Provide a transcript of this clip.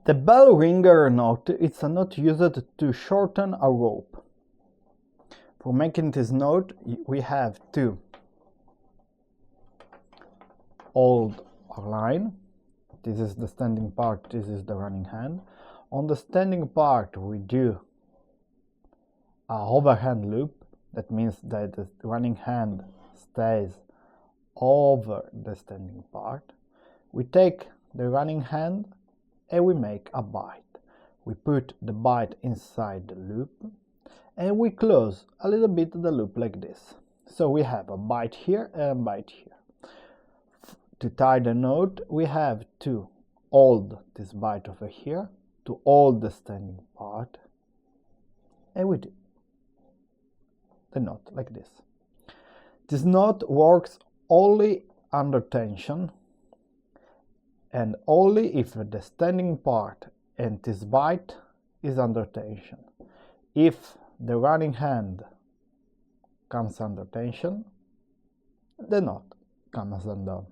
The bell ringer knot is a knot used to shorten a rope. For making this knot, we have to hold our line. This is the standing part, this is the running hand. On the standing part, we do a overhand loop. That means that the running hand stays over the standing part. We take the running hand and we make a bite. We put the bite inside the loop and we close a little bit the loop like this. So we have a bite here and a bite here. To tie the knot, we have to hold this bite over here, to hold the standing part, and we do the knot like this. This knot works only under tension and only if the standing part and this bite is under tension. If the running hand comes under tension, the knot comes undone.